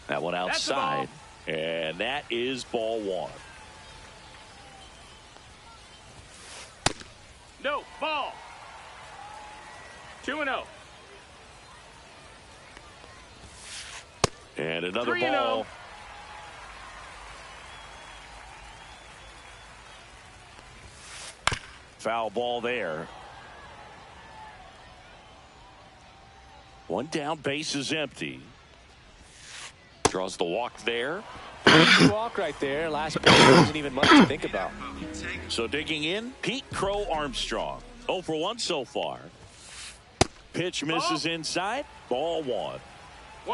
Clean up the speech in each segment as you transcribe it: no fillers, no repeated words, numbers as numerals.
That one outside. And that is ball one. No, ball. 2-0. And another ball. Foul ball there. One down, base is empty. Draws the walk there. Easy walk right there. Last pitch wasn't even much to think about. So digging in, Pete Crow Armstrong. 0 for 1 so far. Pitch misses inside. Ball one.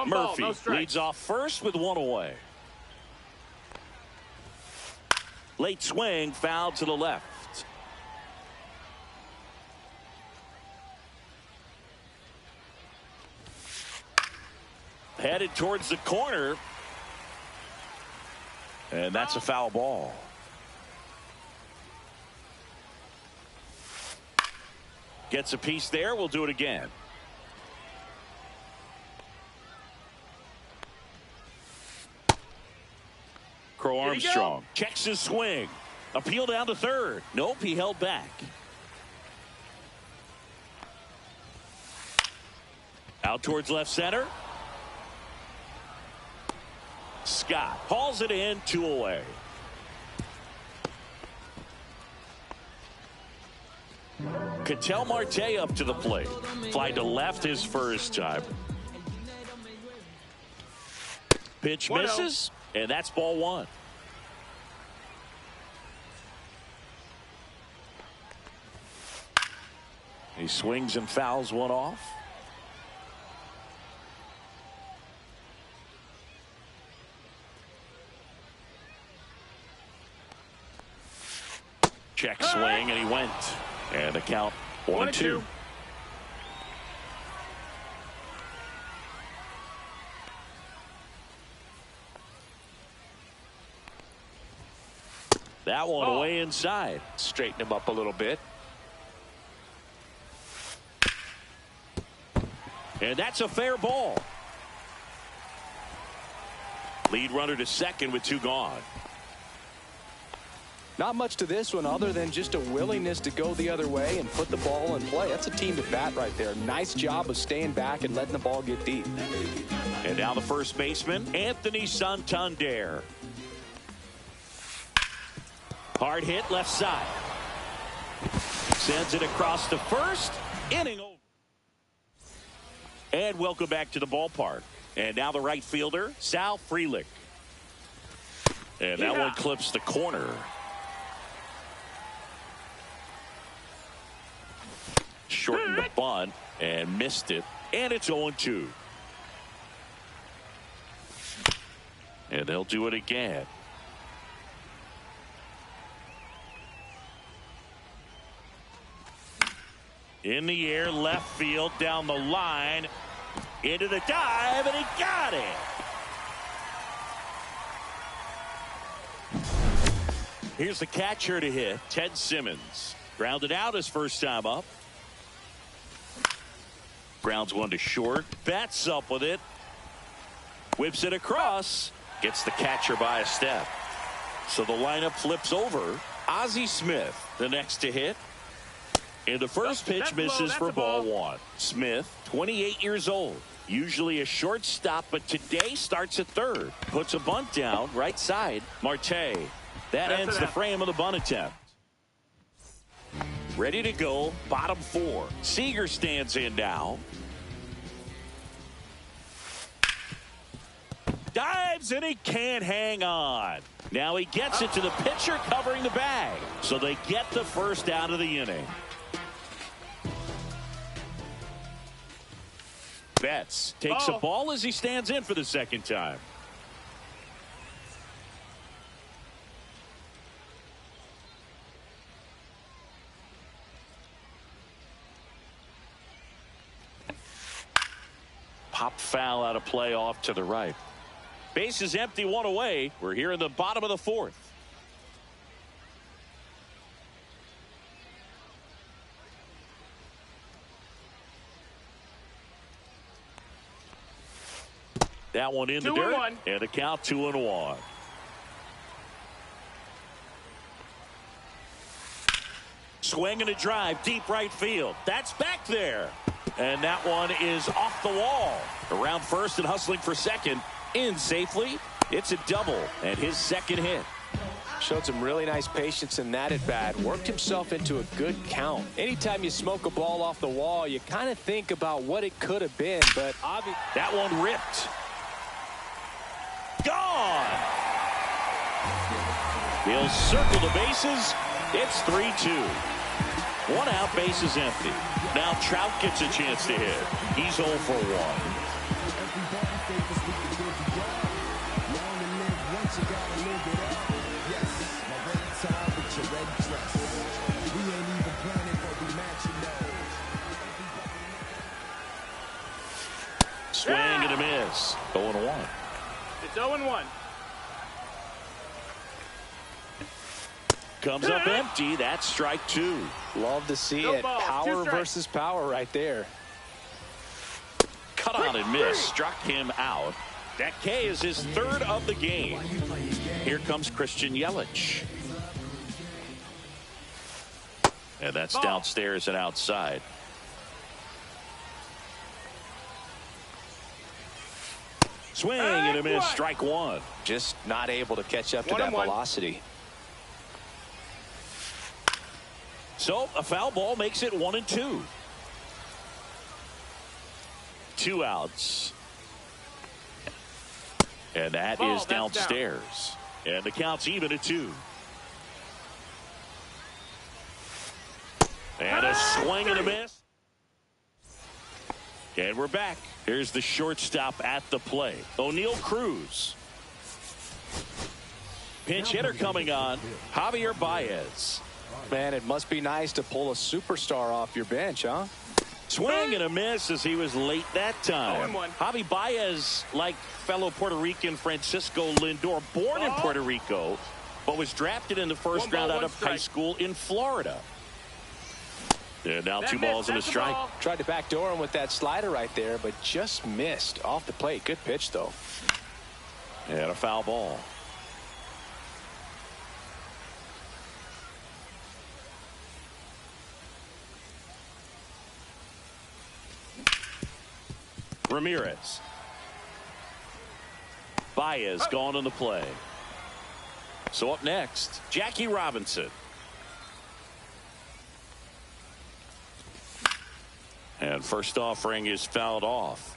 Murphy leads off first with one away. Late swing, foul to the left. Headed towards the corner. And that's a foul ball. Gets a piece there. We'll do it again. Crow Armstrong checks his swing. Appeal down to third. Nope, he held back. Out towards left center. Scott hauls it in, 2 away. Ketel Marte up to the plate. Fly to left his first time. Pitch misses, and that's ball one. He swings and fouls one off. Check swing, and he went. And the count 1-2. That one away inside. Straighten him up a little bit. And that's a fair ball. Lead runner to second with 2 gone. Not much to this one other than just a willingness to go the other way and put the ball in play. That's a team at bat right there. Nice job of staying back and letting the ball get deep. And now the first baseman, Anthony Santander. Hard hit left side. Sends it across to first. Inning over. And welcome back to the ballpark. And now the right fielder, Sal Frelick. And that one clips the corner. Shortened the bunt and missed it. And it's 0-2. And they'll do it again. In the air, left field, down the line, into the dive, and he got it. Here's the catcher to hit, Ted Simmons. Grounded out his first time up. Grounds one to short. Bats up with it. Whips it across. Gets the catcher by a step. So the lineup flips over. Ozzie Smith, the next to hit. And the first pitch misses for ball one. Smith, 28 years old. Usually a shortstop, but today starts at third. Puts a bunt down, right side. Marte. That ends the frame of the bunt attempt. Ready to go, bottom 4. Seager stands in now. Dives, and he can't hang on. Now he gets it to the pitcher covering the bag. So they get the first out of the inning. Betts takes a ball as he stands in for the second time. Pop foul out of play off to the right. Base is empty, 1 away. We're here in the bottom of the 4th. That one in the dirt. And the count 2-1. Swing and a drive, deep right field. That's back there. And that one is off the wall. Around first and hustling for second. In safely. It's a double and his second hit. Showed some really nice patience in that at bat. Worked himself into a good count. Anytime you smoke a ball off the wall, you kind of think about what it could have been. But obviously, that one ripped. Gone. He'll circle the bases. It's 3-2. 1 out, bases empty. Now Trout gets a chance to hit. He's 0 for 1. Swing and a miss. 0-1. It's 0-1. Comes up empty. That's strike 2. Love to see it. Power versus power right there. Cut on and miss. Struck him out. That K is his 3rd of the game. Here comes Christian Yelich. And that's downstairs and outside. Swing and a miss. Strike 1. Just not able to catch up to that velocity. So a foul ball makes it 1-2. 2 outs. And that is downstairs. And the count's even at 2. And a swing and a miss. And we're back. Here's the shortstop at the plate. O'Neal Cruz. Pinch hitter coming on. Javier Baez. Man, it must be nice to pull a superstar off your bench, huh? Swing and a miss as he was late that time. Javi Baez, like fellow Puerto Rican Francisco Lindor, born in Puerto Rico, but was drafted in the first round out of high school in Florida. And now 2 balls and a strike. Tried to backdoor him with that slider right there, but just missed off the plate. Good pitch, though. And a foul ball. Ramirez. Baez gone on the play. So up next, Jackie Robinson. And first offering is fouled off.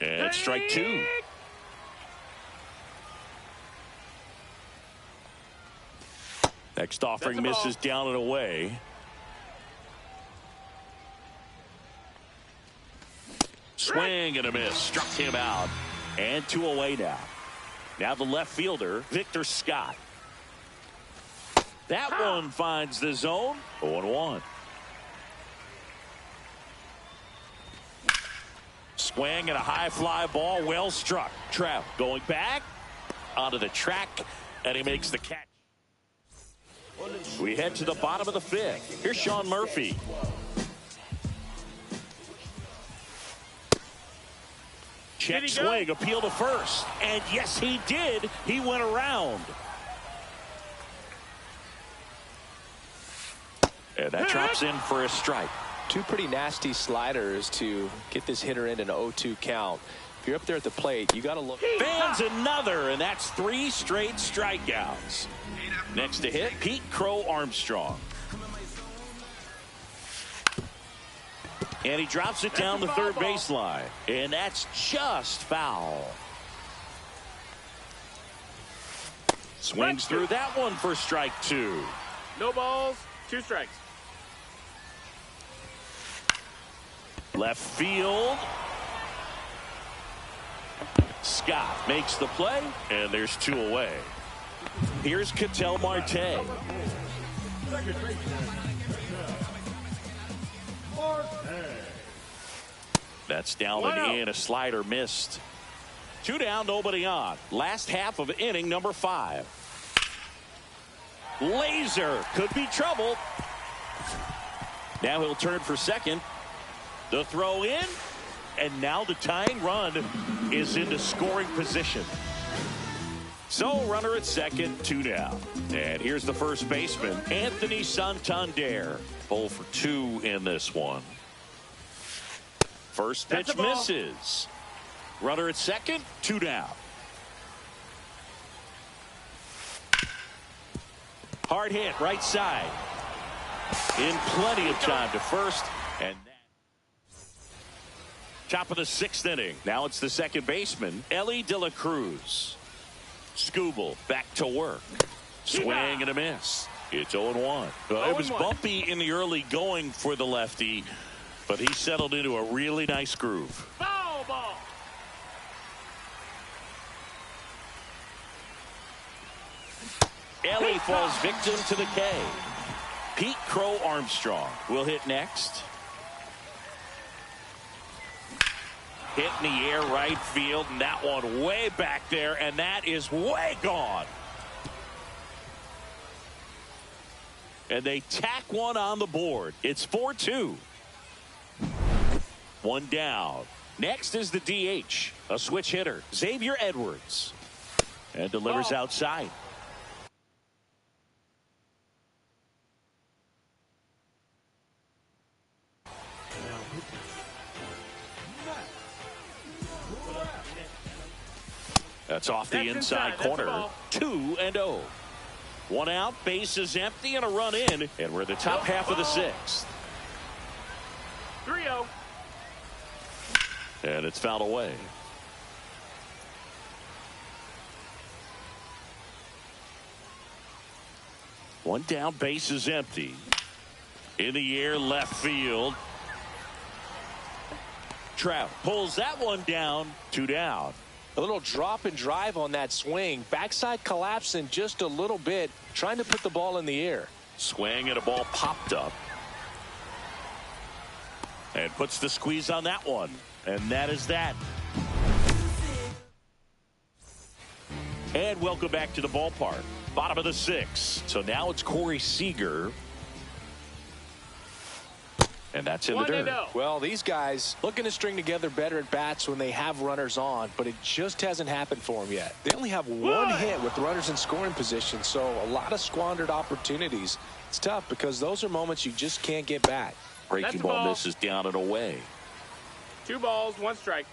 And strike 2. Next offering misses down and away. Swing and a miss. Struck him out. And 2 away now. Now the left fielder, Victor Scott. That one finds the zone. 0-1. Swing and a high fly ball. Well struck. Trout going back onto the track. And he makes the catch. We head to the bottom of the 5th. Here's Sean Murphy. Check swing, appeal to first. And yes, he did. He went around. And that drops in for a strike. 2 pretty nasty sliders to get this hitter in an 0-2 count. If you're up there at the plate, you got to look. Fans another, and that's 3 straight strikeouts. Next to hit, Pete Crow Armstrong. And he drops it down the third baseline. And that's just foul. Swings through that one for strike 2. No balls, 2 strikes. Left field. Scott makes the play, and there's 2 away. Here's Ketel Marte. That's down and in. A slider missed. 2 down, nobody on. Last half of inning number 5. Laser could be trouble. Now he'll turn for second. The throw in, and now the tying run is into scoring position. So runner at second, 2 down. And here's the first baseman, Anthony Santander. 0 for 2 in this one. First pitch misses. Runner at second, 2 down. Hard hit, right side. In plenty of time to first. And top of the 6th inning. Now it's the second baseman, Elly De La Cruz. Skubal back to work. Swing and a miss. It's 0-1. It was bumpy in the early going for the lefty, but he settled into a really nice groove. Foul ball. Elly falls victim to the K. Pete Crow Armstrong will hit next. Hit in the air right field, and that one way back there, and that is way gone. And they tack one on the board. It's 4-2. 1 down. Next is the DH, a switch hitter, Xavier Edwards, and delivers outside. That's off the inside corner. 2-0. 1 out, base is empty, and a run in, and we're the top half of the 6th. 3-0. And it's fouled away. One down, base is empty. In the air, left field. Trout pulls that one down. 2 down. A little drop and drive on that swing. Backside collapsing just a little bit, trying to put the ball in the air. Swing and a ball popped up. And puts the squeeze on that one. And that is that. And welcome back to the ballpark. Bottom of the 6th. So now it's Corey Seager. And that's in the dirt. Well, these guys looking to string together better at bats when they have runners on, but it just hasn't happened for them yet. They only have one hit with runners in scoring position, so a lot of squandered opportunities. It's tough because those are moments you just can't get back. Breaking ball misses down and away. 2 balls, 1 strike.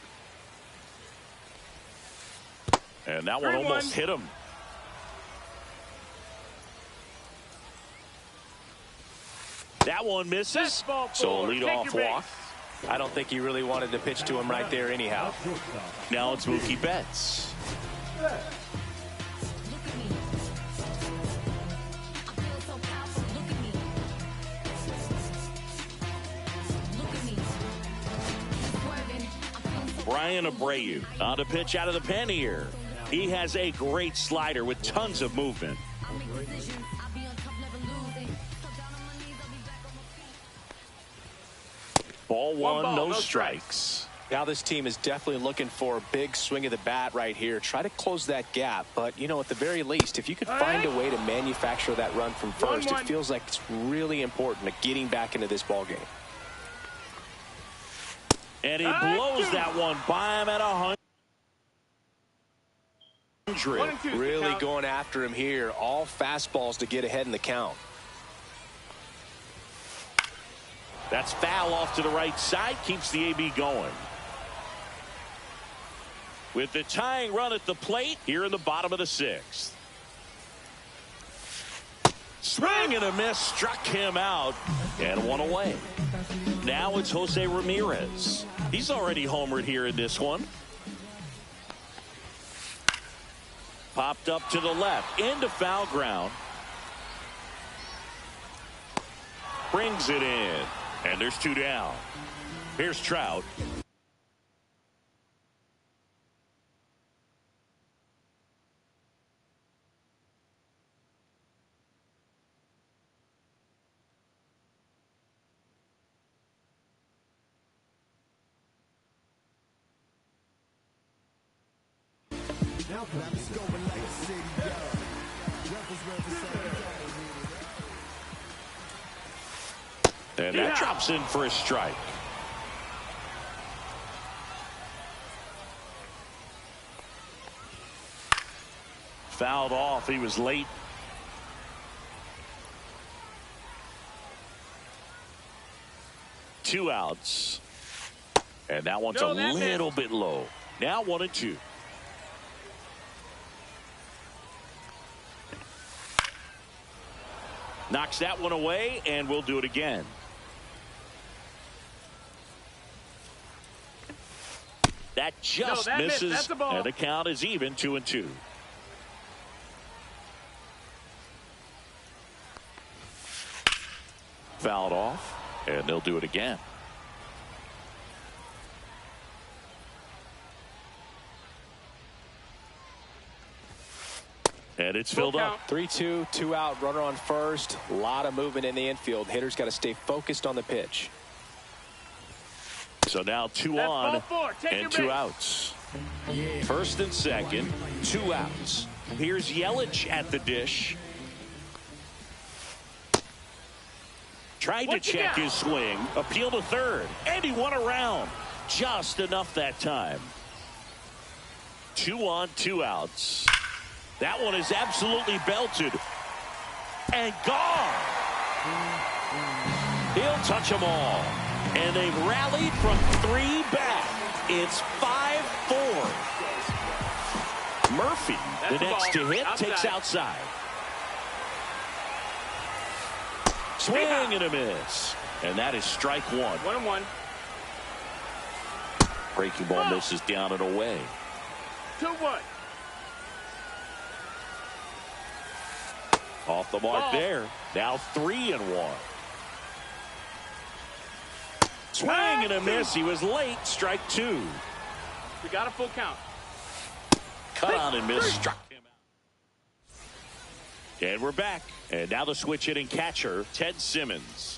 And that one almost hit him. That one misses. So a leadoff walk. I don't think he really wanted to pitch to him right there anyhow. Now it's Mookie Betts. Brian Abreu on to pitch out of the pen here. He has a great slider with tons of movement. Ball one, no strikes. Now this team is definitely looking for a big swing of the bat right here. Try to close that gap. But, you know, at the very least, if you could find a way to manufacture that run from first, it feels like it's really important to getting back into this ball game. And he blows that one by him at 100. Really going after him here. All fastballs to get ahead in the count. That's foul off to the right side. Keeps the AB going. With the tying run at the plate here in the bottom of the 6th. Swing and a miss struck him out. And 1 away. Now it's Jose Ramirez. He's already homered here in this one. Popped up to the left. Into foul ground. Brings it in. And there's 2 down. Here's Trout. And that drops in for a strike. Fouled off. He was late. Two outs. And that one's a little bit low. Now 1-2. Knocks that one away, and we'll do it again. That just misses, and the count is even 2-2. Fouled off, and they'll do it again. And it's filled up. 3-2, 2 out, runner on first. A lot of movement in the infield. Hitters got to stay focused on the pitch. So now 2 on and 2 outs. First and second, 2 outs. Here's Yelich at the dish. Tried to check his swing, appeal to third, and he won around. Just enough that time. 2 on, 2 outs. That one is absolutely belted. And gone. He'll touch them all. And they've rallied from 3 back. It's 5-4. Murphy, the next to hit, takes outside. Swing and a miss. And that is strike 1. 1-1. Breaking ball misses down and away. 2-1. Off the mark there. Now 3-1. Swing and a miss. He was late. Strike 2. We got a full count. Cut on and miss. Struck him out. And we're back. And now the switch hitting catcher, Ted Simmons.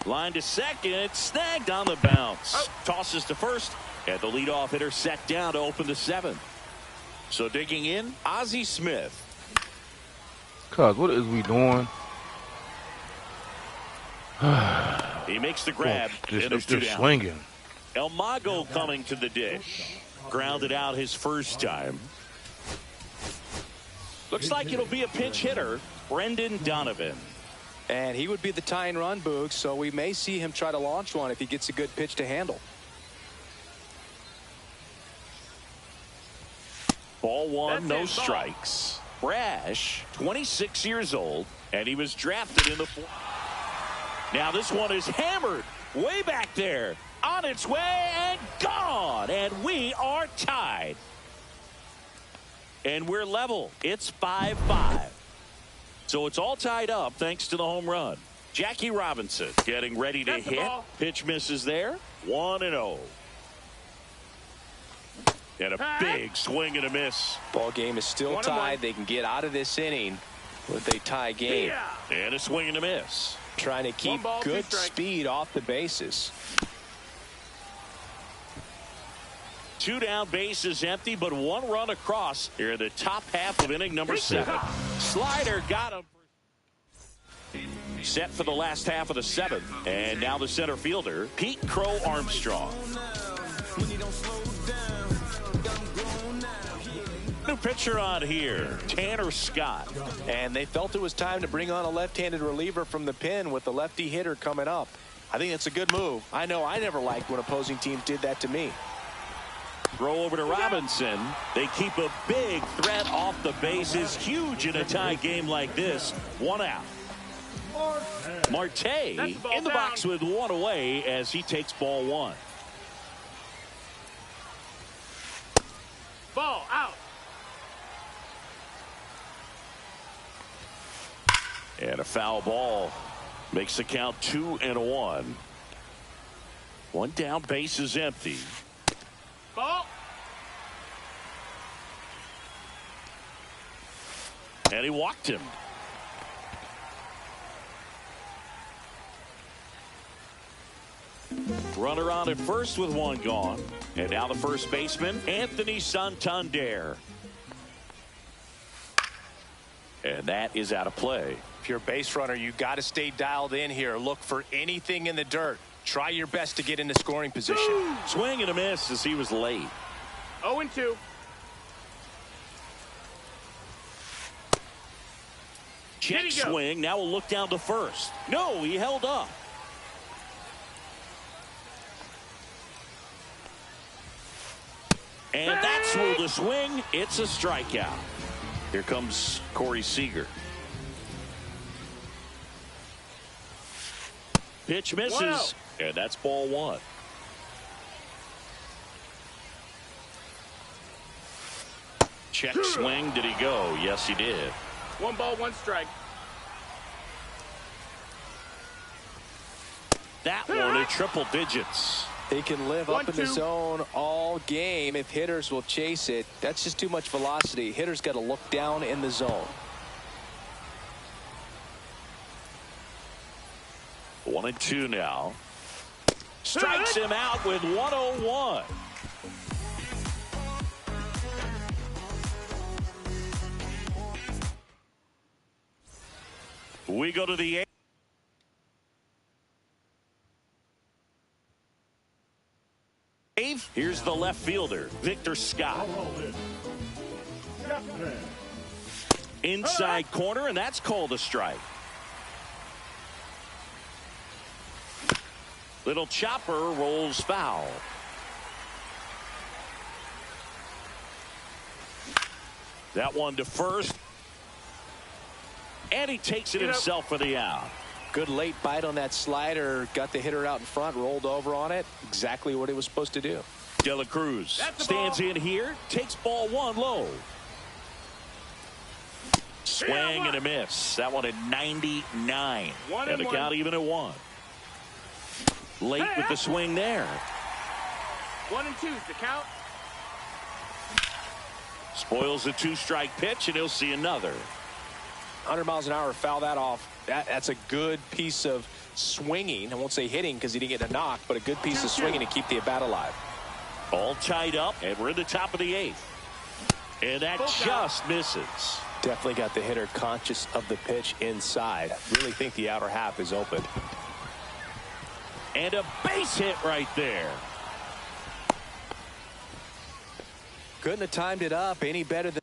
Line to second. Snagged on the bounce. Tosses to first. And the leadoff hitter set down to open the 7th. So digging in, Ozzie Smith. Cuz, what is we doing? He makes the grab. Just swinging. El Mago coming to the dish. Grounded out his first time. Looks like it'll be a pinch hitter, Brendan Donovan. And he would be the tying run, Boog, so we may see him try to launch one if he gets a good pitch to handle. Ball 1, no strikes. Brash, 26 years old, and he was drafted in the 4th. Now this one is hammered way back there. On its way and gone. And we are tied. And we're level. It's 5-5. So it's all tied up thanks to the home run. Jackie Robinson getting ready to hit. Pitch misses there. 1-0. And a big swing and a miss. Ball game is still tied. They can get out of this inning with a tie game. And a swing and a miss. Trying to keep good speed off the bases. 2 down, bases empty, but 1 run across here in the top half of inning number 7. Slider got him. Set for the last half of the 7th. And now the center fielder, Pete Crow Armstrong. New pitcher on here, Tanner Scott. And they felt it was time to bring on a left-handed reliever from the pen with the lefty hitter coming up. I think it's a good move. I know I never liked when opposing teams did that to me. Throw over to Robinson. They keep a big threat off the bases. Huge in a tie game like this. 1 out. Marte in the box with 1 away as he takes ball 1. Ball out. And a foul ball makes the count 2-1. 1 down, base is empty. Ball. And he walked him. Runner on at first with 1 gone. And now the first baseman, Anthony Santander. And that is out of play. If you're a base runner, you got to stay dialed in here. Look for anything in the dirt. Try your best to get into scoring position. Swing and a miss as he was late. 0-2. Check swing. Now we'll look down to first. No, he held up. And that's ruled a swing. It's a strikeout. Here comes Corey Seager. Pitch misses. And that's ball one. Check swing. Did he go? Yes, he did. 1 ball, 1 strike. That one at triple digits. He can live up in the zone all game if hitters will chase it. That's just too much velocity. Hitters got to look down in the zone. 1-2 now. Strikes him out with 101. We go to the 8th. Here's the left fielder, Victor Scott. Inside corner, and that's called a strike. Little chopper rolls foul. That one to first. And he takes it himself for the out. Good late bite on that slider. Got the hitter out in front, rolled over on it. Exactly what he was supposed to do. De La Cruz stands in here, takes ball one low. Swing and a miss. That one at 99. And the count even at 1. Late with the swing there. 1-2 is the count. Spoils the 2-strike pitch, and he'll see another. 100 miles an hour, foul that off. That's a good piece of swinging. I won't say hitting because he didn't get a knock, but a good piece of swinging to keep the at-bat alive. All tied up, and we're in the top of the 8th. And that just misses. Definitely got the hitter conscious of the pitch inside. Really think the outer half is open. And a base hit right there. Couldn't have timed it up any better than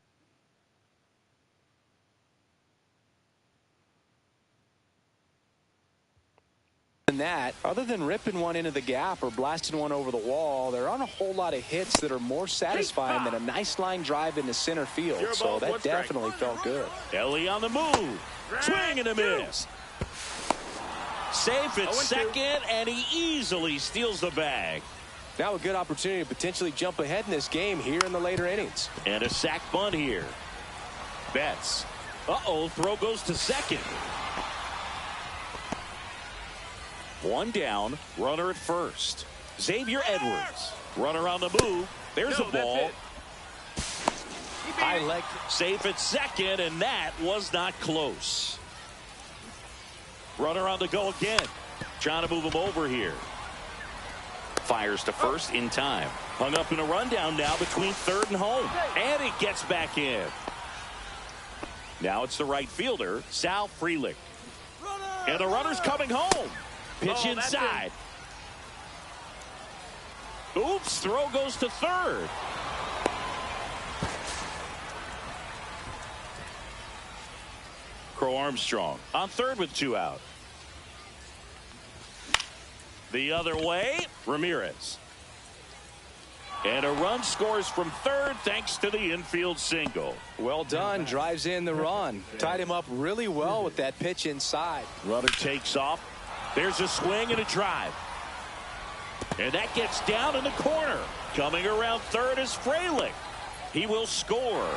that. Other than ripping one into the gap or blasting one over the wall, there aren't a whole lot of hits that are more satisfying than a nice line drive into center field. So that definitely felt good. Ellie on the move. Swing and a miss. Safe at second, and he easily steals the bag. Now a good opportunity to potentially jump ahead in this game here in the later innings. And a sac bunt here. Betts. Uh-oh, throw goes to second. 1 down, runner at first. Xavier Edwards. Runner on the move. There's a ball. High leg. Safe at second, and that was not close. Runner on the go again. Trying to move him over here. Fires to first in time. Hung up in a rundown now between third and home. And it gets back in. Now it's the right fielder, Sal Frelick. And the runner's coming home. Pitch inside. Oops, throw goes to third. Crow Armstrong on third with 2 out. The other way, Ramirez. And a run scores from third thanks to the infield single. Well done. Drives in the run. Tied him up really well with that pitch inside. Runner takes off. There's a swing and a drive. And that gets down in the corner. Coming around third is Frelick. He will score.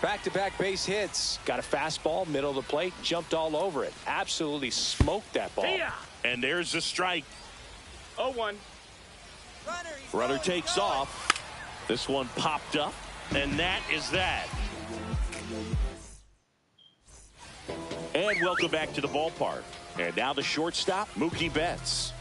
Back-to-back base hits. Got a fastball, middle of the plate, jumped all over it. Absolutely smoked that ball. And there's a strike. 0-1. Runner takes off. This one popped up, and that is that. And welcome back to the ballpark. And now the shortstop, Mookie Betts.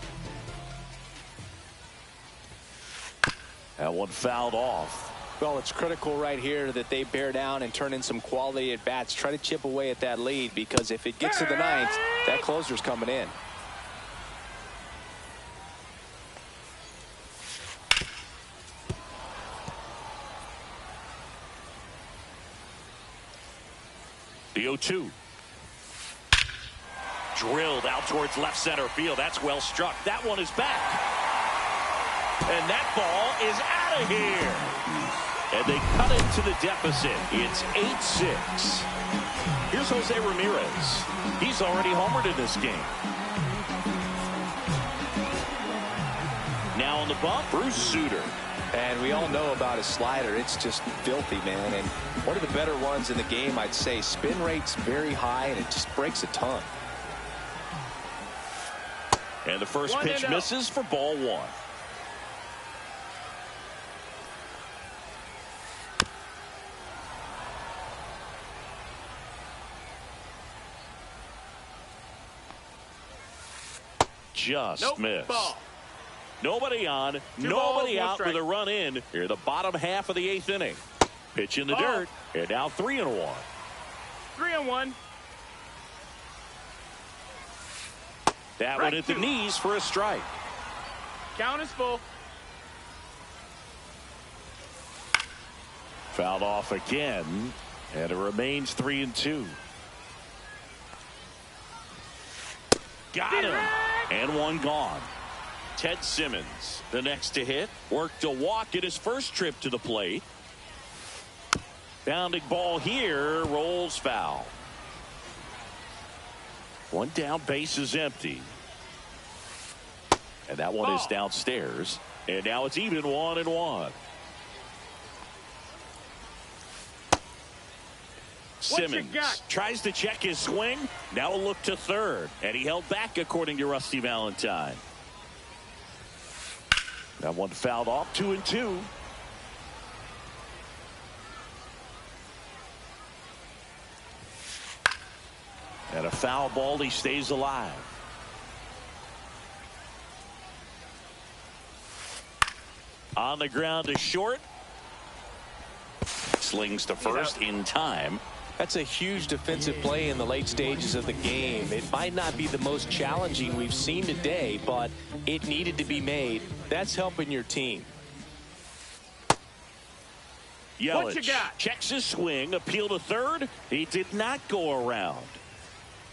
That one fouled off. Well, it's critical right here that they bear down and turn in some quality at bats. Try to chip away at that lead, because if it gets to the 9th, that closer's coming in. The 0-2. Drilled out towards left center field. That's well struck. That one is back. And that ball is out of here. And they cut into the deficit. It's 8-6. Here's Jose Ramirez. He's already homered in this game. Now on the bump, Bruce Sutter. And we all know about his slider. It's just filthy, man. And one of the better ones in the game, I'd say. Spin rate's very high, and it just breaks a ton. And the first pitch misses for ball one. Just missed. Ball. Nobody on, nobody out with a run in. Here, the bottom half of the 8th inning. Pitch in the dirt, and now 3-1. 3-1. That one at the knees for a strike. Count is full. Fouled off again, and it remains 3-2. Got him, and one gone. Ted Simmons, the next to hit, worked a walk at his first trip to the plate. Bounding ball here, rolls foul. One down, base is empty. And that one is downstairs. And now it's even 1-1. Simmons tries to check his swing. Now a look to third. And he held back, according to Rusty Valentine. That one fouled off. 2-2. And a foul ball. He stays alive. On the ground to short. Slings to first in time. That's a huge defensive play in the late stages of the game. It might not be the most challenging we've seen today, but it needed to be made. That's helping your team. Yelich checks his swing, appeal to third. He did not go around.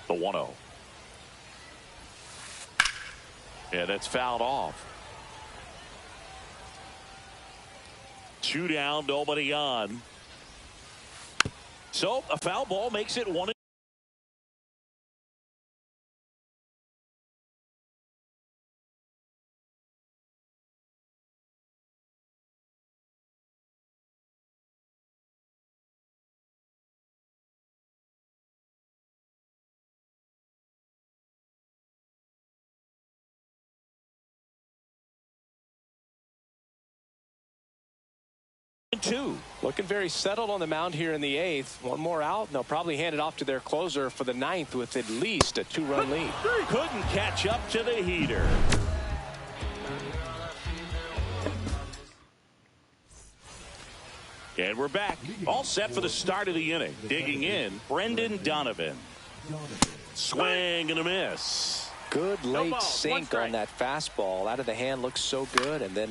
The 1-0. Yeah, that's fouled off. 2 down, nobody on. So a foul ball makes it 1. Two. Looking very settled on the mound here in the 8th. One more out, and they'll probably hand it off to their closer for the 9th with at least a 2-run lead. Couldn't catch up to the heater. And we're back. All set for the start of the inning. Digging in, Brendan Donovan. Swing and a miss. Good late sink on that fastball. Out of the hand, looks so good, and then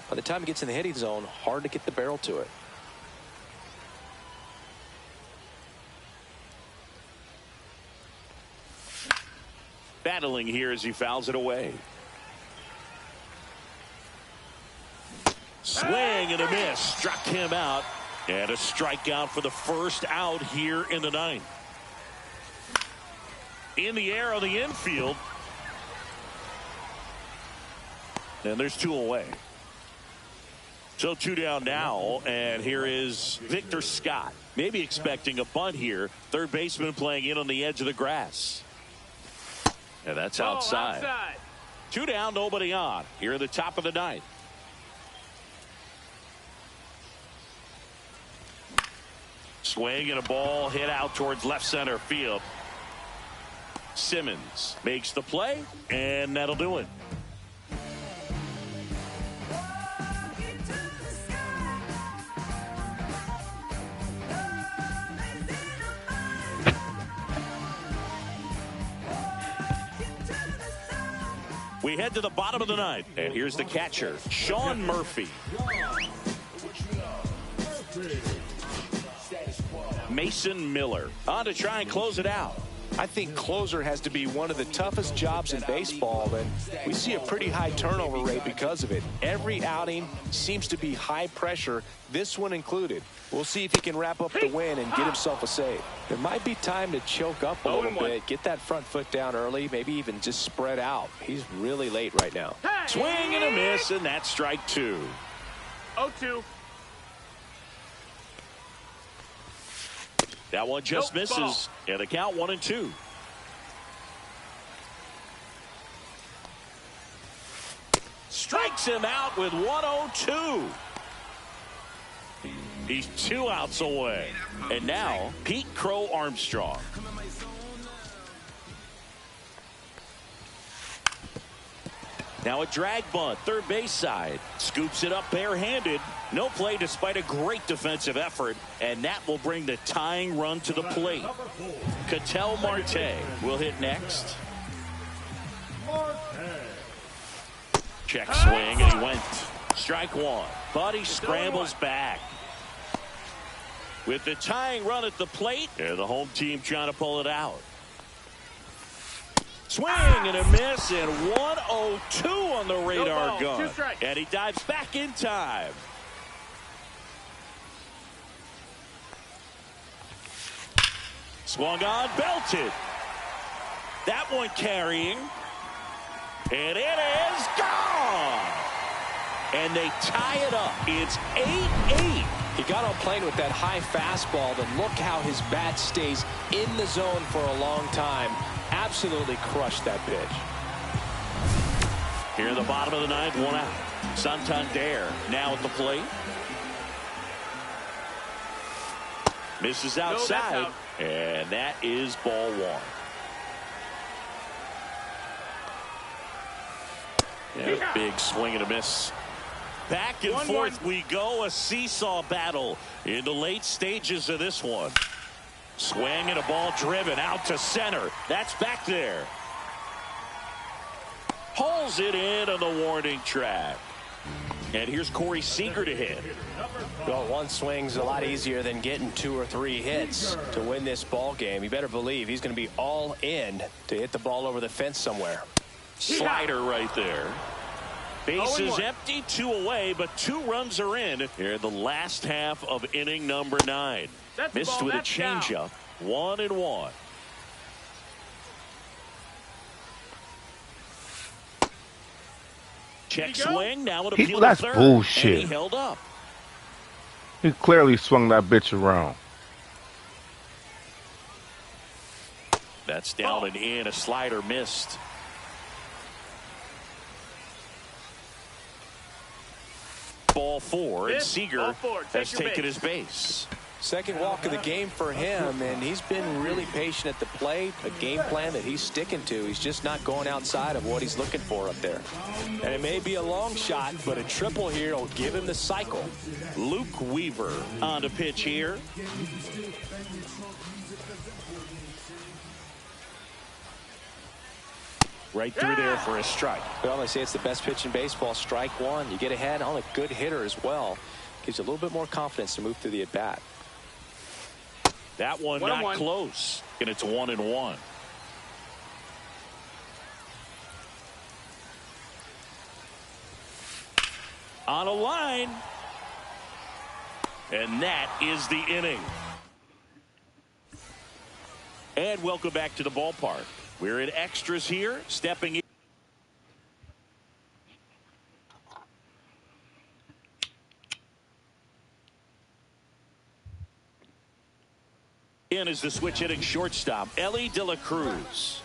by the time it gets in the hitting zone, hard to get the barrel to it. Battling here as he fouls it away. Swing and a miss. Struck him out. And a strikeout for the first out here in the 9th. In the air on the infield. And there's 2 away. So 2 down now, and here is Victor Scott. Maybe expecting a bunt here. Third baseman playing in on the edge of the grass. And that's outside. 2 down, nobody on. Here at the top of the 9th. Swing and a ball hit out towards left center field. Simmons makes the play, and that'll do it. We head to the bottom of the 9th, and here's the catcher, Sean Murphy. Mason Miller on to try and close it out. I think closer has to be one of the toughest jobs in baseball, and we see a pretty high turnover rate because of it. Every outing seems to be high pressure, this one included. We'll see if he can wrap up the win and get himself a save. It might be time to choke up a little bit, get that front foot down early, maybe even just spread out. He's really late right now. Swing and a miss, and that's strike 2. 0-2. That one just misses, and the count 1-2. Strikes him out with 1-0-2. He's 2 outs away. And now, Pete Crow Armstrong. Now a drag bunt, third base side. Scoops it up barehanded. No play despite a great defensive effort. And that will bring the tying run to the plate. Ketel Marte will hit next. Check swing, and he went. Strike 1. But he scrambles back. With the tying run at the plate, and the home team trying to pull it out. Swing and a miss, and 1-0-2 on the radar gun. And he dives back in time. Swung on, belted. That one carrying. And it is gone. And they tie it up. It's 8-8. He got on plane with that high fastball, then look how his bat stays in the zone for a long time. Absolutely crushed that pitch. Here in the bottom of the 9th, 1 out. Santander now at the plate. Misses outside, and that is ball 1. Yeah, big swing and a miss. Back and forth we go, a seesaw battle in the late stages of this one. Swing and a ball driven out to center. That's back there. Pulls it in on the warning track. And here's Corey Seager to hit. Well, one swing's a lot easier than getting 2 or 3 hits to win this ball game. You better believe he's going to be all in to hit the ball over the fence somewhere. Slider right there. Bases empty, 2 away, but 2 runs are in here in the last half of inning number 9. Missed with a changeup. 1-1. Check swing. Now it appeals that's third. bullshit. And he held up. He clearly swung that bitch around. That's down and in. A slider missed. Ball 4, and Seager has taken his base. Second walk of the game for him, and he's been really patient at the plate. A game plan that he's sticking to. He's just not going outside of what he's looking for up there. And it may be a long shot, but a triple here will give him the cycle. Luke Weaver on the pitch here. Right through there for a strike. Well, they say it's the best pitch in baseball. Strike 1. You get ahead on a good hitter as well. Gives you a little bit more confidence to move through the at-bat. That one not close. And it's 1-1. On a line. And that is the inning. And welcome back to the ballpark. We're in extras here. Stepping in is the switch hitting shortstop, Elly De La Cruz.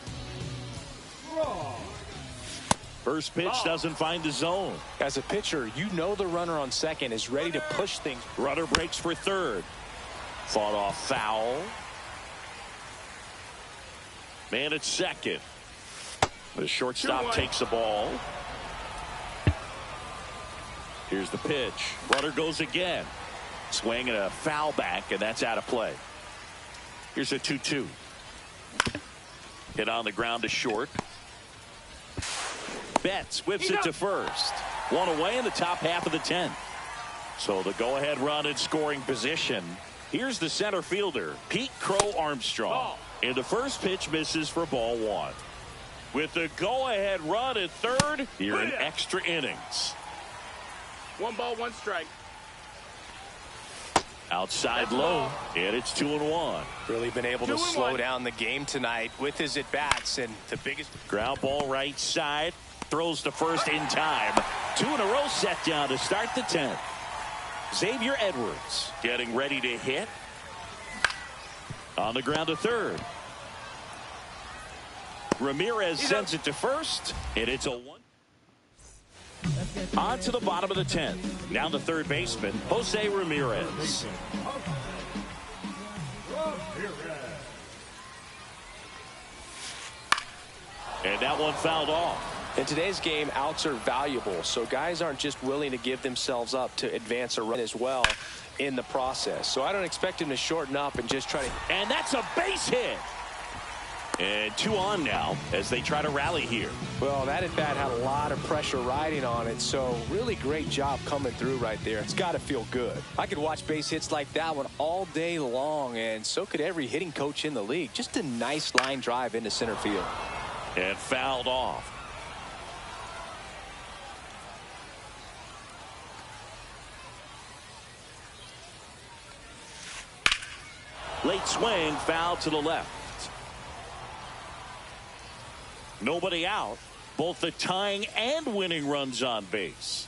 First pitch doesn't find the zone. As a pitcher, you know the runner on second is ready to push things. Runner breaks for third. Fought off foul. Man at second. The shortstop takes the ball. Here's the pitch. Runner goes again. Swing and a foul back, and that's out of play. Here's a 2-2. Hit on the ground to short. Betts whips it to first. 1 away in the top half of the 10th. So the go-ahead run in scoring position. Here's the center fielder, Pete Crow Armstrong. And the first pitch misses for ball one. With the go-ahead run at third, here in extra innings. 1 ball, 1 strike. Outside low, and it's 2-1. Really been able to slow down the game tonight with his at-bats, and the biggest ground ball right side, throws to first in time. 2 in a row set down to start the 10th. Xavier Edwards getting ready to hit. On the ground to third. Ramirez sends it to first, and it's a 1. On to the bottom of the 10th. Now the third baseman, Jose Ramirez. And that one fouled off. In today's game, outs are valuable, so guys aren't just willing to give themselves up to advance a run as well in the process. So I don't expect him to shorten up and just try to. And that's a base hit. And 2 on now as they try to rally here. Well, that at bat had a lot of pressure riding on it, so really great job coming through right there. It's got to feel good. I could watch base hits like that one all day long, and so could every hitting coach in the league. Just a nice line drive into center field. And fouled off. Late swing, foul to the left. Nobody out. Both the tying and winning runs on base.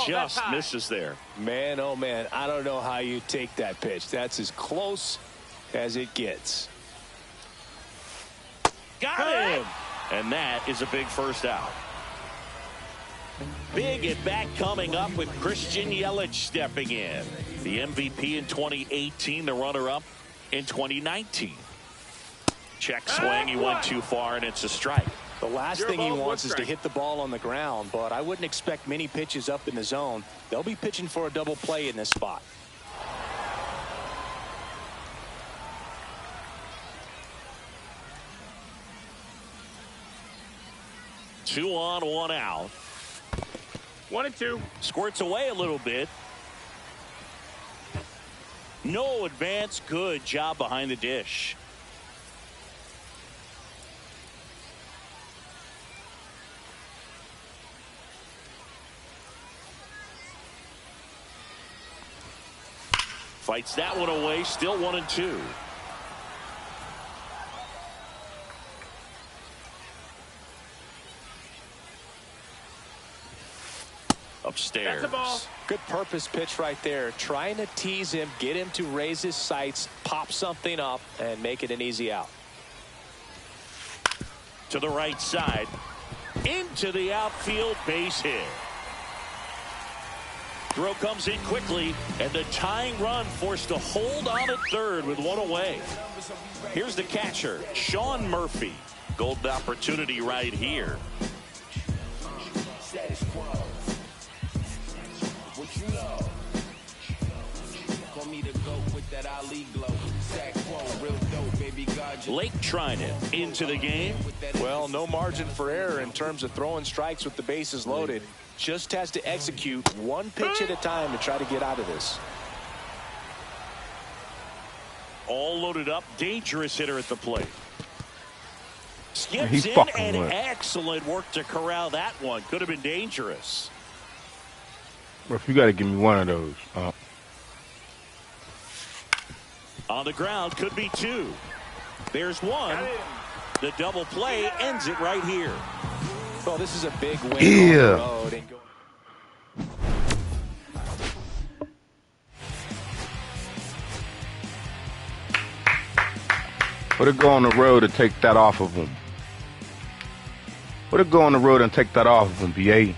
Just misses there. Man, oh man, I don't know how you take that pitch. That's as close as it gets. Got him. And that is a big first out. Big at bat coming up with Christian Yelich stepping in. The MVP in 2018, the runner-up in 2019. Check swing, he went too far, and it's a strike. The last thing he wants is to hit the ball on the ground, but I wouldn't expect many pitches up in the zone. They'll be pitching for a double play in this spot. Two on, 1 out. 1-2. Squirts away a little bit. No advance. Good job behind the dish. Fights that one away. Still 1-2. Upstairs. That's a ball. Good purpose pitch right there. Trying to tease him, get him to raise his sights, pop something up, and make it an easy out. To the right side. Into the outfield, base hit. Throw comes in quickly, and the tying run forced to hold on at third with 1 away. Here's the catcher, Sean Murphy. Golden opportunity right here. Blake Trinan into the game. Well, no margin for error in terms of throwing strikes with the bases loaded. Just has to execute one pitch at a time to try to get out of this. All loaded up. Dangerous hitter at the plate. Skips He's in, and excellent work to corral that one. Could have been dangerous. If you got to give me one of those. On the ground, could be 2. There's 1. The double play ends it right here. Well, this is a big win on Yeah. the road. And Put it go on the road to take that off of him. Put it go on the road and take that off of him, BA.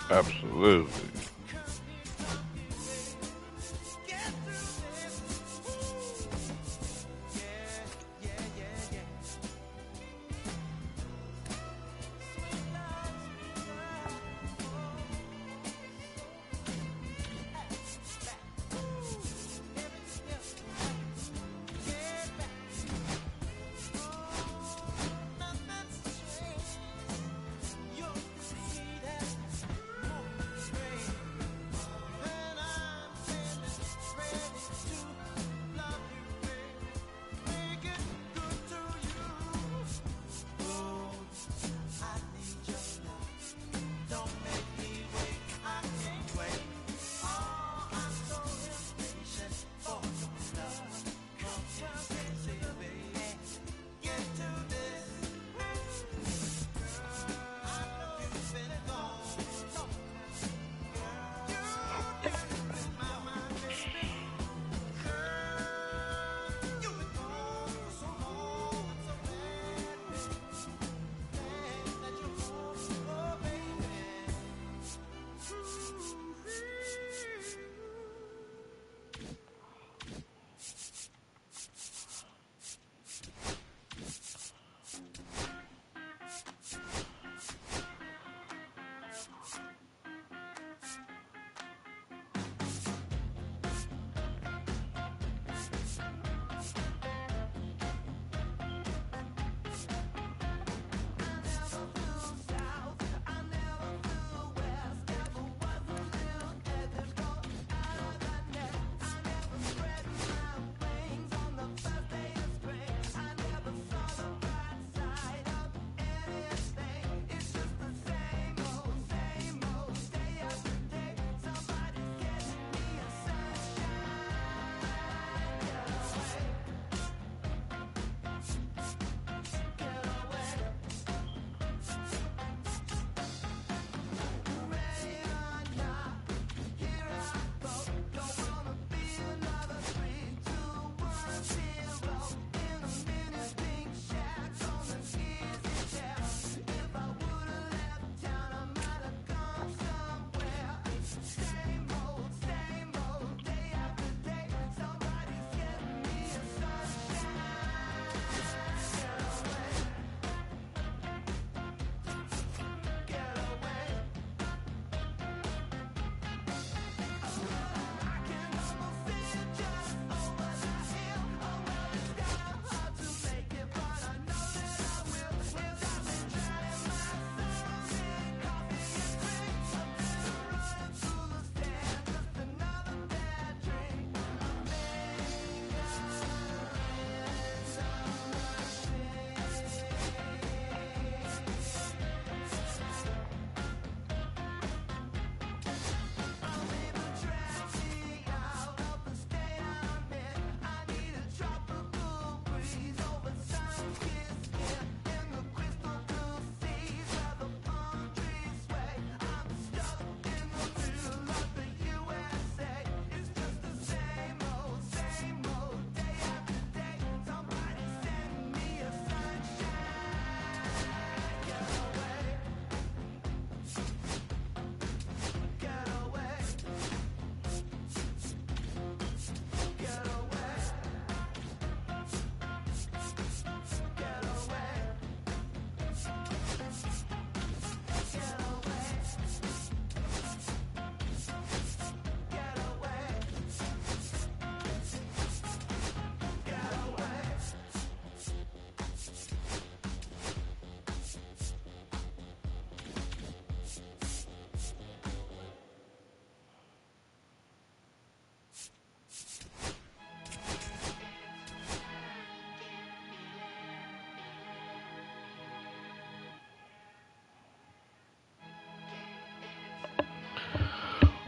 Absolutely.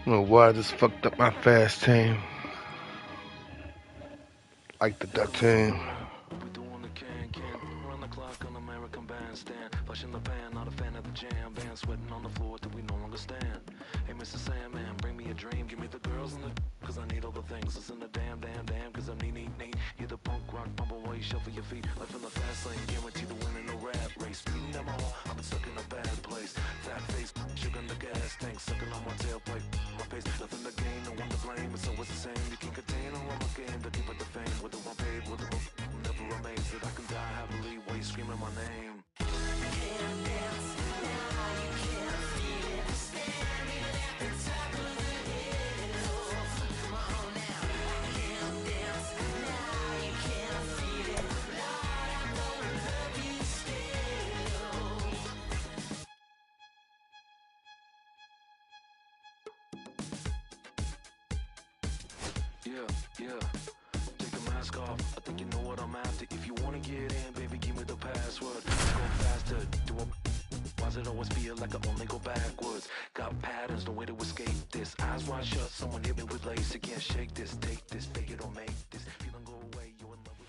Oh, why I just fucked up my fast team. Like the duck team. We doing the can run the clock on American Bandstand. Flushing the pan, not a fan of the jam band. Sweating on the floor till we no longer stand. Hey, Mr. Sandman, bring me a dream. Give me the girls and the cause I need all the things. Listen to damn, cause I'm neat. You're the punk rock bumble while you shuffle your feet. Life in the fast lane, guarantee the win in no rap race. Speeding down my hall, I've been stuck in a bad place. Fat face, sugar in the gas tank, sucking on my tailpipe. My pace, nothing to gain, no one to blame. It's always the same. You can't contain all of my game, the deeper the fame. With the one paid, with the I'm never amazed that I can die happily while you screaming my name. Yeah. Take the mask off. I think you know what I'm after. If you wanna get in, baby, give me the password. Go faster. Why does it always feel like I only go backwards? Got patterns, no way to escape this. Eyes wide shut, someone hit me with lace. You can't shake this, take this, fake it or make this. Feeling go away, you're in love with.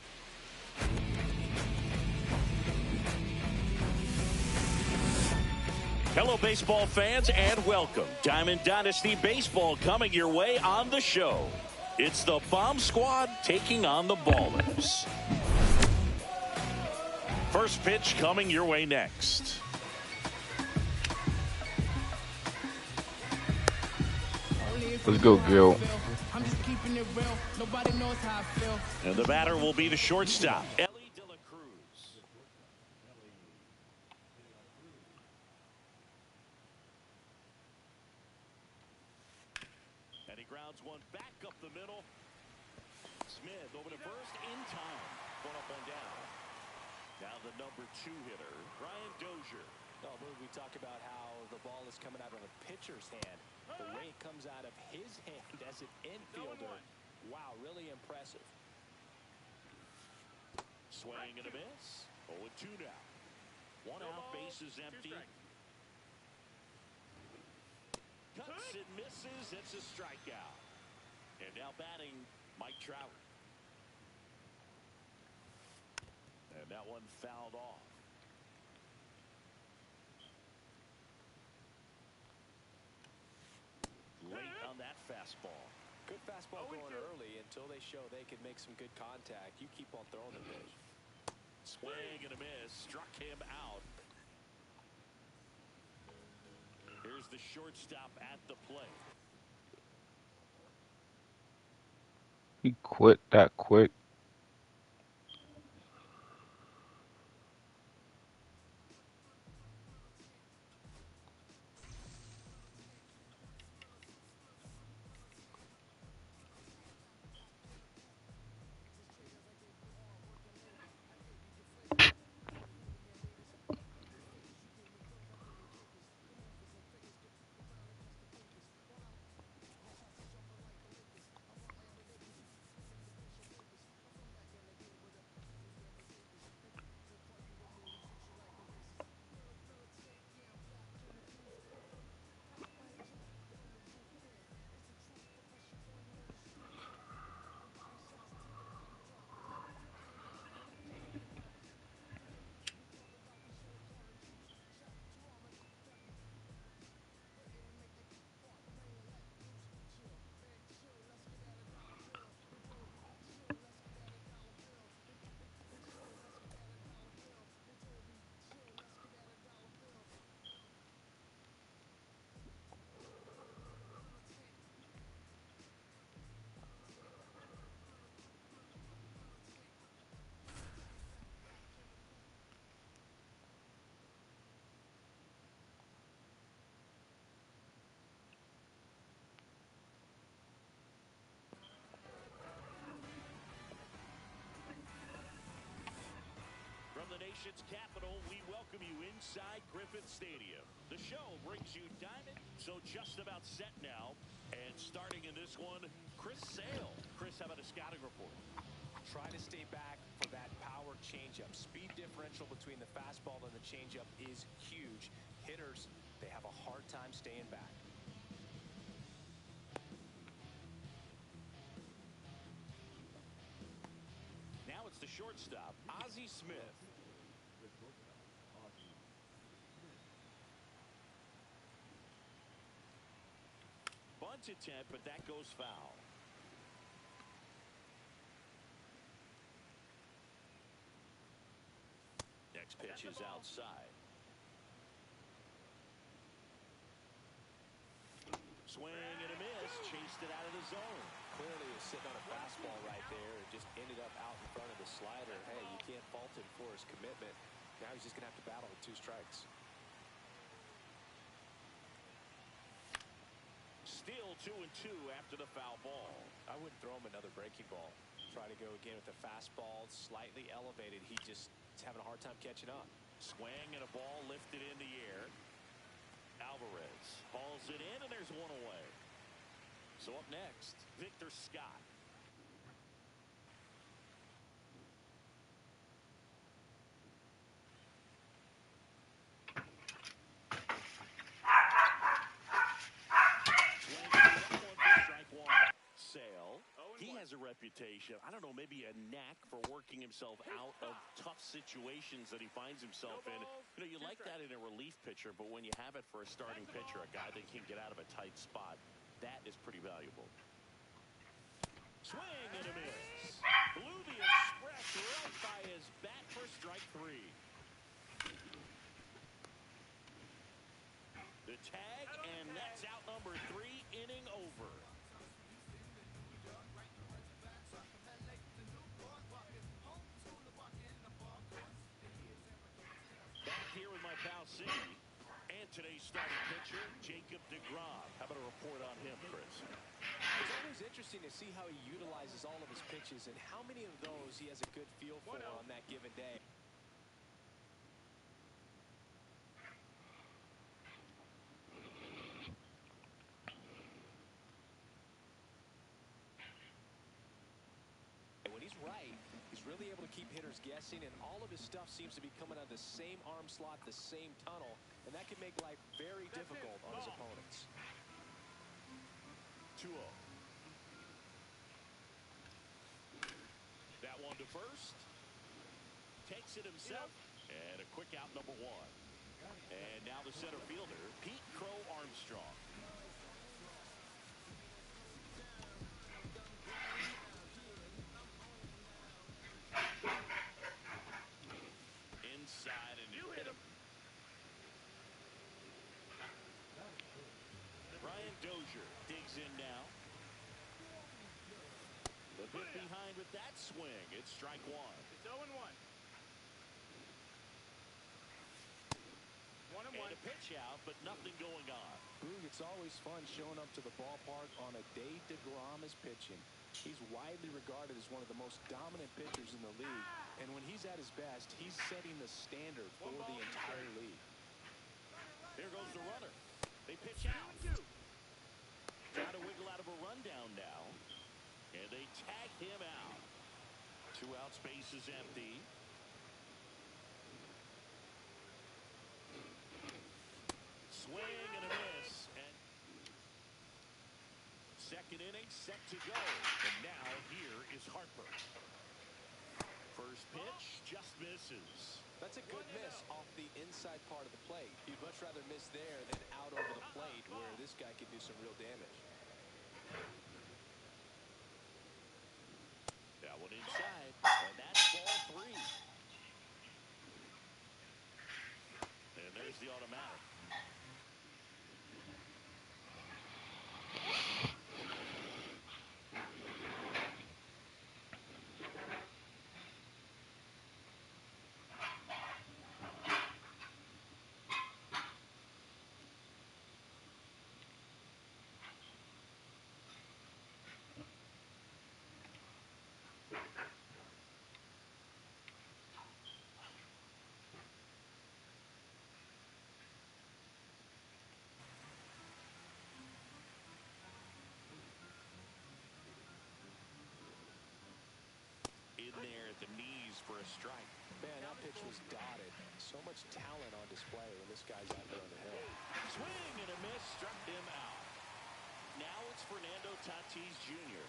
Hello, baseball fans, and welcome. Diamond Dynasty Baseball coming your way on the show. It's the Bomb Squad taking on the Ballers. First pitch coming your way next. Let's go, Gil. I'm just keeping it real. Nobody knows how I feel. And the batter will be the shortstop, Ellie De La Cruz. And he grounds one back up the middle. Smith over to first in time. Going up and down. Now the number 2 hitter, Brian Dozier. Oh, we talk about how the ball is coming out of a pitcher's hand. The way it comes out of his hand as an infielder. Wow, really impressive. Swing and a miss. 0-2 now. One out, bases empty. Cuts and misses. It's a strikeout. And now batting, Mike Trout. And that one fouled off. Late on that fastball. Good fastball going early until they show they can make some good contact. You keep on throwing the pitch. Swing and a miss. Struck him out. Here's the shortstop at the plate. He quit that quick. From the nation's capital, we welcome you inside Griffith Stadium. The show brings you Diamond, so just about set now. And starting in this one, Chris Sale. Chris, how about a scouting report? Try to stay back for that power changeup. Speed differential between the fastball and the changeup is huge. Hitters, they have a hard time staying back. shortstop, Ozzie Smith. Bunt attempt, but that goes foul. Next pitch is outside. Swing and a miss. Chased it out of the zone. Clearly he was sitting on a fastball right there and just ended up out in front of the slider. Hey, you can't fault him for his commitment. Now he's just going to have to battle with 2 strikes. Still 2-2 after the foul ball. I wouldn't throw him another breaking ball. Try to go again with the fastball, slightly elevated. He's having a hard time catching up. Swing and a ball lifted in the air. Alvarez hauls it in, and there's one away. So up next, Victor Scott. Sale. He has a reputation, I don't know, maybe a knack for working himself out of tough situations that he finds himself in. You know, you like that in a relief pitcher, but when you have it for a starting pitcher, a guy that can get out of a tight spot, that is pretty valuable. Swing and a miss. Blew the express right by his bat for strike 3. The tag, and that's out number 3, inning over. Back here with my pal Cindy. And today's starting pitcher, Jacob deGrom. How about a report on him, Chris? It's always interesting to see how he utilizes all of his pitches and how many of those he has a good feel for on that given day. When he's right, he's really able to keep hitters guessing, and all of his stuff seems to be coming out of the same arm slot, the same tunnel, and that can make life very difficult on his opponents. 2-0. That one to first. Takes it himself. And a quick out, number 1. And now the center fielder, Pete Crow Armstrong. Inside, and you hit him. Brian Dozier digs in now. The bit behind with that swing. It's strike 1. It's 0-1. 1-1. And a pitch out, but nothing going on. Boog, it's always fun showing up to the ballpark on a day deGrom is pitching. He's widely regarded as one of the most dominant pitchers in the league. And when he's at his best, he's setting the standard for the entire league. Here goes the runner. They pitch out. Trying to wiggle out of a rundown now. And they tag him out. 2 outs, base is empty. Swing and a miss. And second inning set to go. And now here is Harper. First pitch just misses. That's a good miss off the inside part of the plate. You'd much rather miss there than out over the plate, where this guy can do some real damage. That one inside, and that's ball 3. And there's the automatic. In there at the knees for a strike. Man, that pitch was dotted. So much talent on display when this guy's out there on the hill. Swing and a miss, struck him out. Now it's Fernando Tatis Jr.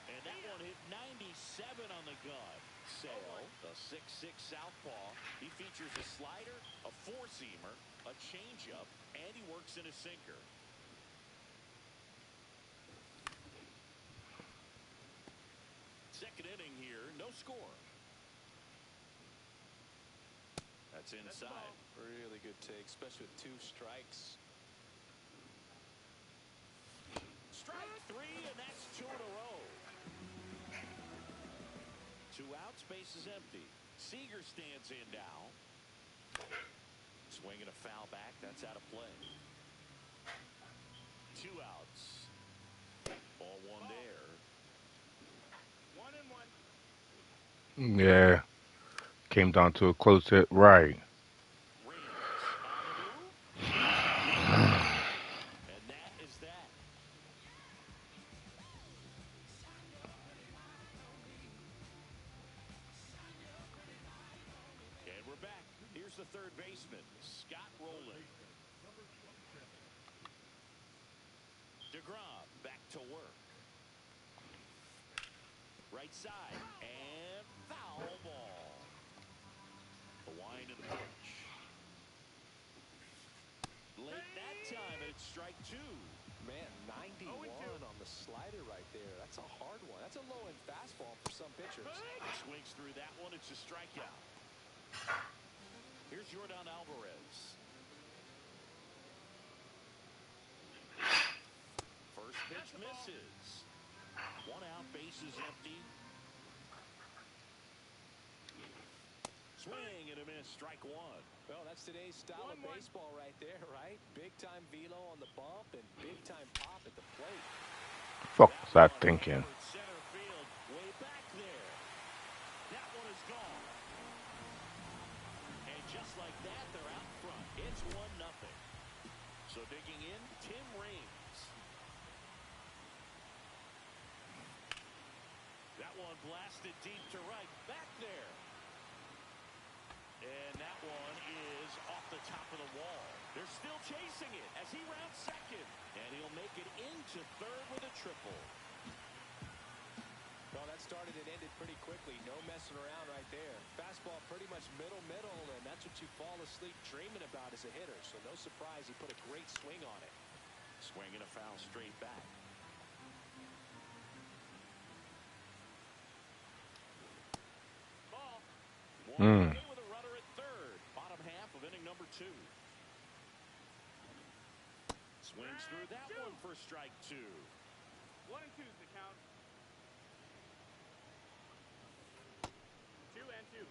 And that one hit 97 on the gun. Sale, a 6'6" southpaw. He features a slider, a four-seamer, a changeup, and he works in a sinker. Second inning here, no score. That's inside. Really good take, especially with 2 strikes. Strike 3, and that's 2 in a row. 2 outs, base is empty. Seager stands in now. Swinging a foul back, that's out of play. 2 outs. Ball 1 there. 1-1. Yeah. Came down to a close hit right. Reyes on the move. And that is that. And we're back. Here's the third baseman, Scott Rowland. DeGrom back to work. Right side, and foul ball. The wind of the pitch. Late that time, and it's strike 2. Man, 91 on the slider right there. That's a hard one. That's a low-end fastball for some pitchers. Swings through that one. It's a strikeout. Here's Yordan Alvarez. First pitch misses. 1 out, bases empty. Swing and a miss, strike 1. Well, that's today's style of baseball right there, right? Big-time velo on the bump and big-time pop at the plate. Fuck was I thinking? Center field, way back there. That one is gone. And just like that, they're out front. It's 1-0. So digging in, Tim Raines. That one blasted deep to right. Back there. And that one is off the top of the wall. They're still chasing it as he rounds second. And he'll make it into third with a triple. Well, that started and ended pretty quickly. No messing around right there. Fastball pretty much middle, and that's what you fall asleep dreaming about as a hitter. So no surprise he put a great swing on it. Swinging a foul straight back. Ball. One away with a runner at third. Bottom half of inning number 2. Swings through that one for strike 2. 1-2's the count. 2-2.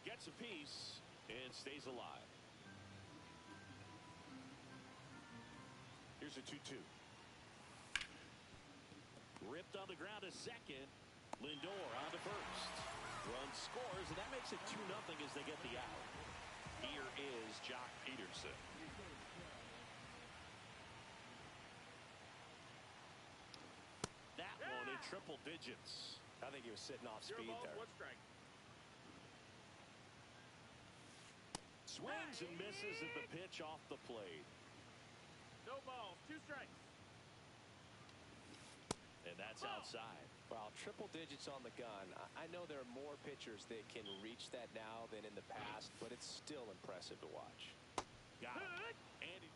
Gets a piece and stays alive. Here's a 2-2. Ripped on the ground to second. Lindor on to first. Run scores, and that makes it 2-0 as they get the out. Here is Jock Peterson. That one in triple digits. I think he was sitting off 0 speed balls, there. 1 strike. Swings and misses at the pitch off the plate. No balls, 2 strikes. And that's outside. Well, triple digits on the gun. I know there are more pitchers that can reach that now than in the past, but it's still impressive to watch. Got it. Andy.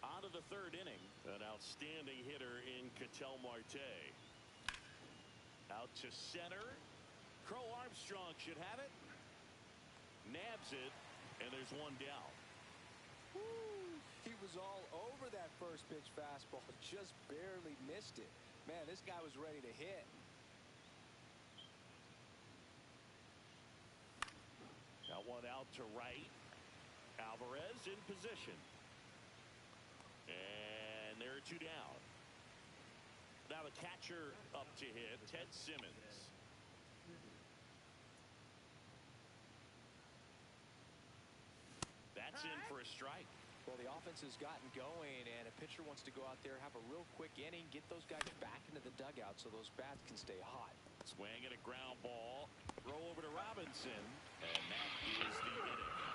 On to the third inning. An outstanding hitter in Ketel Marte. Out to center. Crow Armstrong should have it. Nabs it, and there's 1 down. Woo! He was all over that first pitch fastball, just barely missed it. Man, this guy was ready to hit. Now 1 out to right. Alvarez in position. And there are 2 down. Now the catcher up to hit, Ted Simmons. That's in for a strike. Well, the offense has gotten going, and a pitcher wants to go out there, have a real quick inning, get those guys back into the dugout so those bats can stay hot. Swing and a ground ball. Throw over to Robinson. And that is the inning.